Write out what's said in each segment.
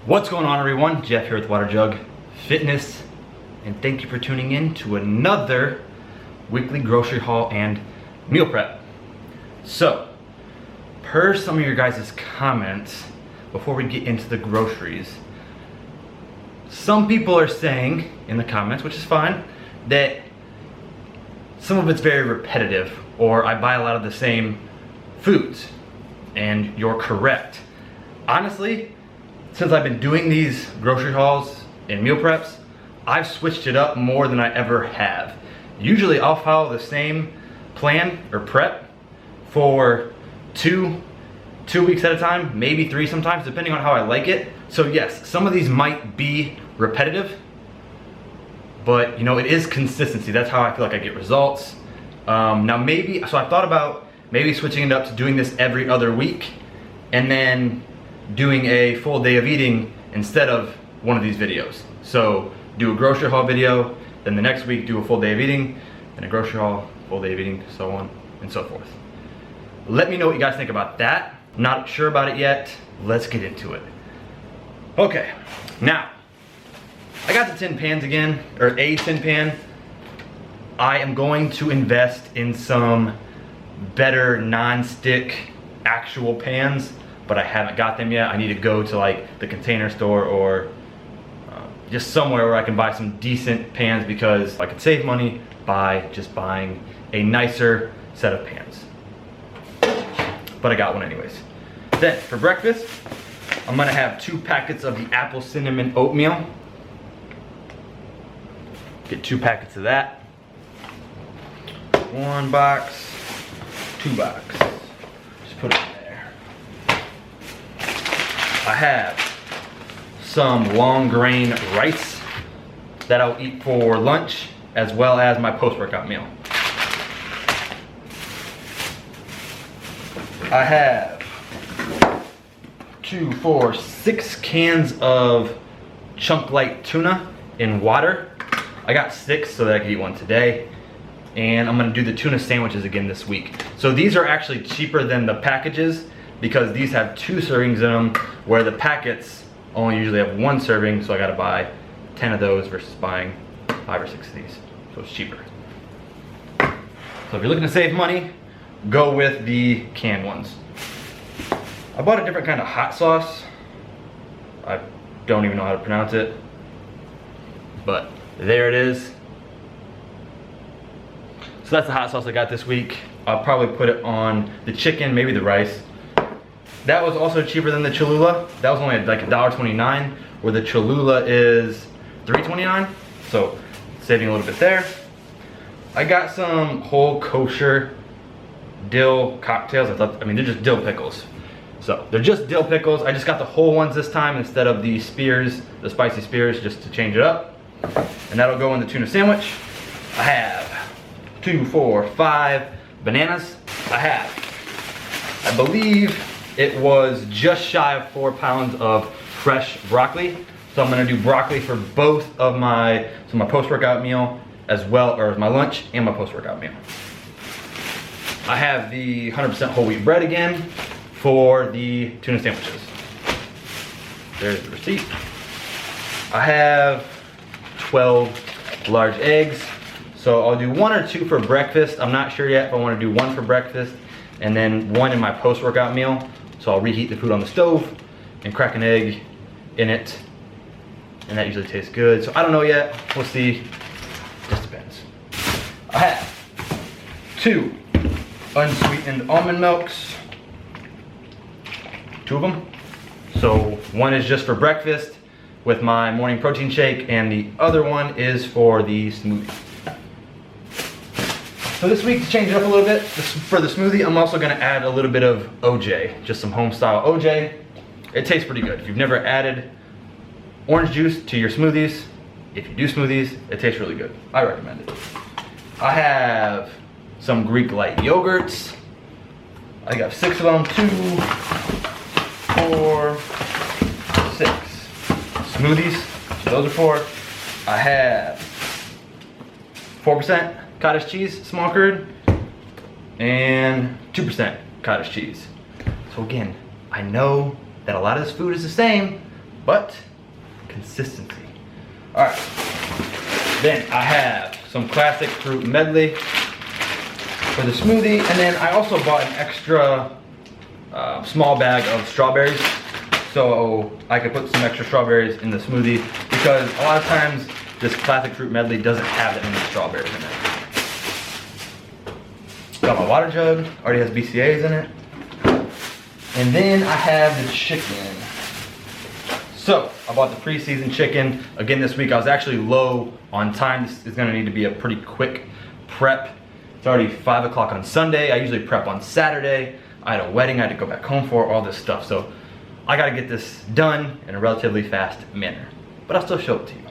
What's going on, everyone? Jeff here with Water Jug Fitness, and thank you for tuning in to another weekly grocery haul and meal prep. So, per some of your guys' comments, before we get into the groceries, some people are saying in the comments, which is fine, that some of it's very repetitive, or I buy a lot of the same foods, and you're correct. Honestly, since I've been doing these grocery hauls and meal preps, I've switched it up more than I ever have. Usually I'll follow the same plan or prep for two weeks at a time, maybe 3 sometimes, depending on how I like it. So yes, some of these might be repetitive, but you know, it is consistency. That's how I feel like I get results. Now maybe, so I thought about maybe switching it up to doing this every other week and then doing a full day of eating instead of one of these videos. So do a grocery haul video, then the next week do a full day of eating, then a grocery haul, full day of eating, so on and so forth. Let me know what you guys think about that. I'm not sure about it yet. Let's get into it. Okay, now I got the tin pans again, or a tin pan. I am going to invest in some better non-stick actual pans, but I haven't got them yet. I need to go to like the Container Store or just somewhere where I can buy some decent pans, because I could save money by just buying a nicer set of pans. But I got one anyways. Then for breakfast, I'm gonna have 2 packets of the apple cinnamon oatmeal. Get 2 packets of that. 1 box, 2 box. Just put it in there. I have some long grain rice that I'll eat for lunch, as well as my post-workout meal. I have 2, 4, 6 cans of chunk light tuna in water. I got 6 so that I could eat one today. And I'm gonna do the tuna sandwiches again this week. So these are actually cheaper than the packages, because these have 2 servings in them, where the packets only usually have 1 serving, so I gotta buy 10 of those versus buying 5 or 6 of these. So it's cheaper. So if you're looking to save money, go with the canned ones. I bought a different kind of hot sauce. I don't even know how to pronounce it, but there it is. So that's the hot sauce I got this week. I'll probably put it on the chicken, maybe the rice. That was also cheaper than the Cholula. That was only like $1.29, where the Cholula is $3.29. So saving a little bit there. I got some whole kosher dill cocktails. I mean, they're just dill pickles. So they're just dill pickles. I just got the whole ones this time instead of the spears, the spicy spears, just to change it up. And that'll go in the tuna sandwich. I have 2, 4, 5 bananas. I believe it was just shy of 4 pounds of fresh broccoli. So I'm gonna do broccoli for both of my post-workout meal, as well, or my lunch and my post-workout meal. I have the 100% whole wheat bread again for the tuna sandwiches. There's the receipt. I have 12 large eggs. So I'll do 1 or 2 for breakfast. I'm not sure yet if I want to do 1 for breakfast and then 1 in my post-workout meal. So I'll reheat the food on the stove and crack an egg in it, and that usually tastes good. So I don't know yet. We'll see. Just depends. I have 2 unsweetened almond milks. 2 of them. So 1 is just for breakfast with my morning protein shake, and the other one is for the smoothie. So this week, to change it up a little bit, for the smoothie, I'm also gonna add a little bit of OJ, just some home style OJ. It tastes pretty good. If you've never added orange juice to your smoothies, if you do smoothies, it tastes really good. I recommend it. I have some Greek light yogurts. I got 6 of them, 2, 4, 6 smoothies. So those are 4. I have 4% cottage cheese, small curd, and 2% cottage cheese. So again, I know that a lot of this food is the same, but consistency. All right, then I have some classic fruit medley for the smoothie, and then I also bought an extra small bag of strawberries so I could put some extra strawberries in the smoothie, because a lot of times this classic fruit medley doesn't have that many strawberries in it. Got my water jug, already has BCAAs in it. And then I have the chicken. So I bought the pre-seasoned chicken. Again, this week I was actually low on time. This is gonna need to be a pretty quick prep. It's already 5 o'clock on Sunday. I usually prep on Saturday. I had a wedding I had to go back home for, all this stuff. So I gotta get this done in a relatively fast manner, but I'll still show it to you.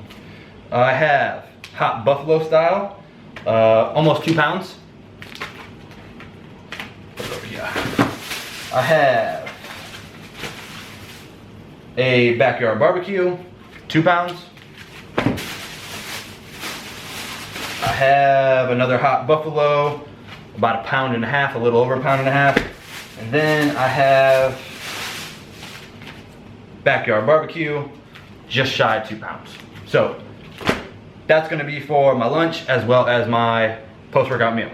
I have hot buffalo style, almost 2 pounds. Put it over here. I have a backyard barbecue, 2 pounds. I have another hot buffalo, about 1.5 pounds, a little over 1.5 pounds. And then I have backyard barbecue, just shy of 2 pounds. So that's gonna be for my lunch as well as my post-workout meal.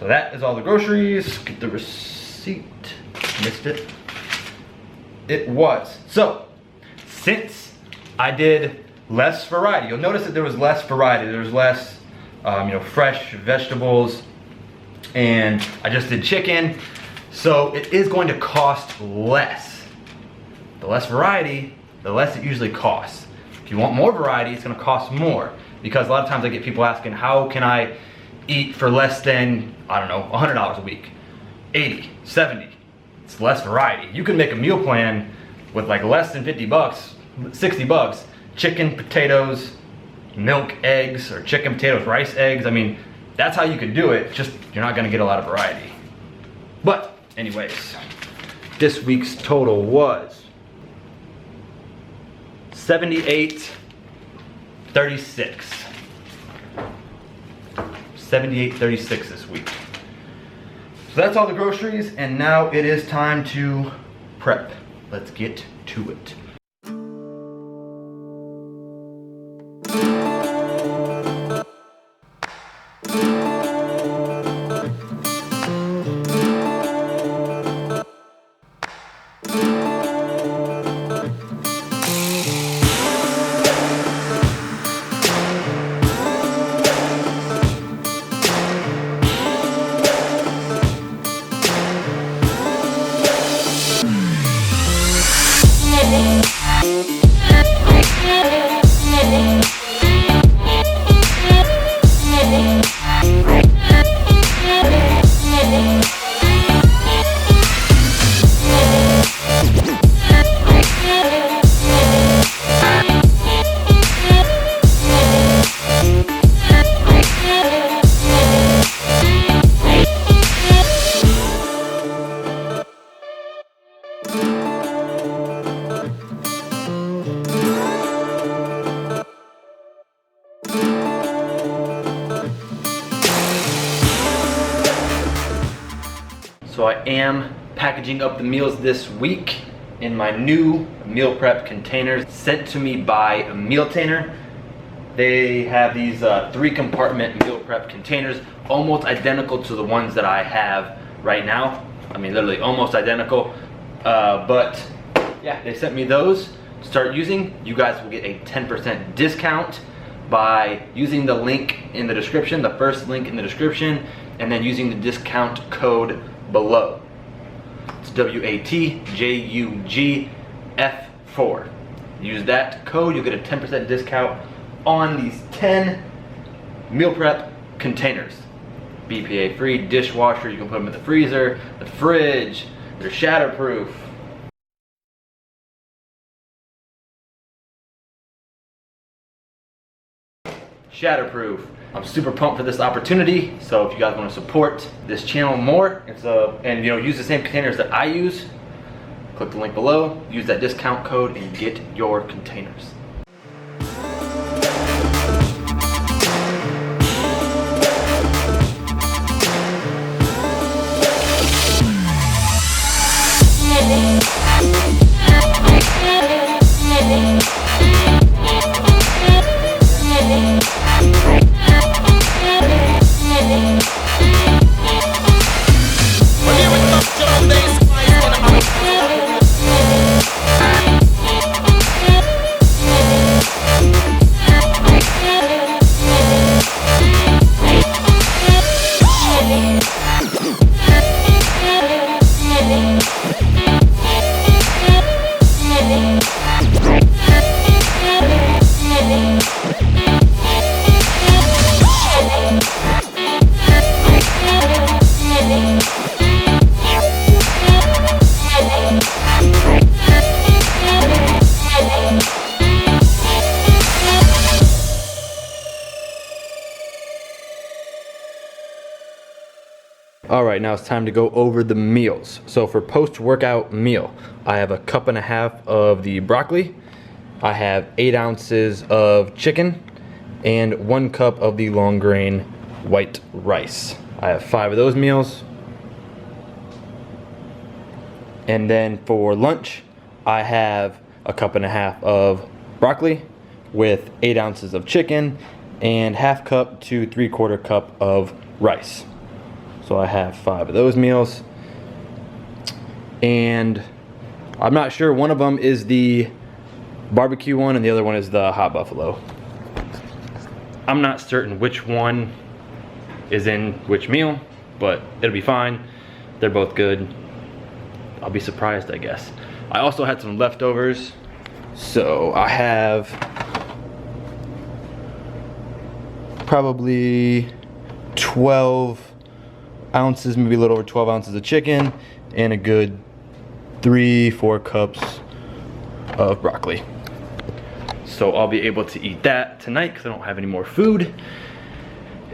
So that is all the groceries. Get the receipt, missed it. It was. So since I did less variety, you'll notice that there was less variety. There was less fresh vegetables, and I just did chicken. So it is going to cost less. The less variety, the less it usually costs. If you want more variety, it's gonna cost more, because a lot of times I get people asking, how can I eat for less than, I don't know, $100 a week, 80, 70. It's less variety. You can make a meal plan with like less than 50 bucks, 60 bucks, chicken, potatoes, milk, eggs, or chicken, potatoes, rice, eggs. I mean, that's how you could do it, just you're not gonna get a lot of variety. But anyways, this week's total was 78.36. 78.36 this week. So that's all the groceries, and now it is time to prep. Let's get to it. So I am packaging up the meals this week in my new meal prep containers sent to me by Mealtainer. They have these 3-compartment meal prep containers, almost identical to the ones that I have right now. I mean, literally almost identical. But yeah, they sent me those to start using. You guys will get a 10% discount by using the link in the description, the first link in the description, and then using the discount code below. It's WATJUGF4. Use that code, you'll get a 10% discount on these 10 meal prep containers. BPA free, dishwasher, you can put them in the freezer, the fridge, they're shatterproof. Shatterproof. I'm super pumped for this opportunity. So if you guys want to support this channel more, and use the same containers that I use, click the link below, use that discount code, and get your containers. Alright, now it's time to go over the meals. So for post-workout meal, I have a 1.5 cups of the broccoli, I have 8 ounces of chicken, and 1 cup of the long grain white rice. I have 5 of those meals. And then for lunch, I have a 1.5 cups of broccoli with 8 ounces of chicken and 1/2 cup to 3/4 cup of rice. So I have 5 of those meals. And I'm not sure, one of them is the barbecue one and the other one is the hot buffalo. I'm not certain which one is in which meal, but it'll be fine. They're both good. I'll be surprised, I guess. I also had some leftovers. So I have probably 12 ounces, maybe a little over 12 ounces of chicken, and a good 3-4 cups of broccoli. So I'll be able to eat that tonight because I don't have any more food.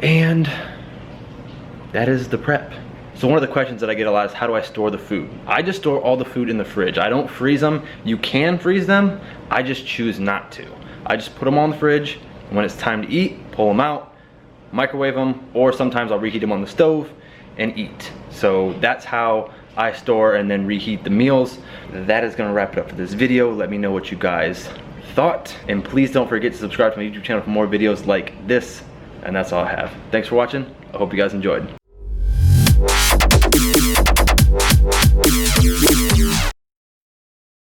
And that is the prep. So one of the questions that I get a lot is, how do I store the food? I just store all the food in the fridge. I don't freeze them. You can freeze them. I just choose not to. I just put them all in the fridge, and when it's time to eat, pull them out, microwave them, or sometimes I'll reheat them on the stove and eat. So that's how I store and then reheat the meals. That is gonna wrap it up for this video. Let me know what you guys thought, and please don't forget to subscribe to my YouTube channel for more videos like this. And that's all I have. Thanks for watching. I hope you guys enjoyed.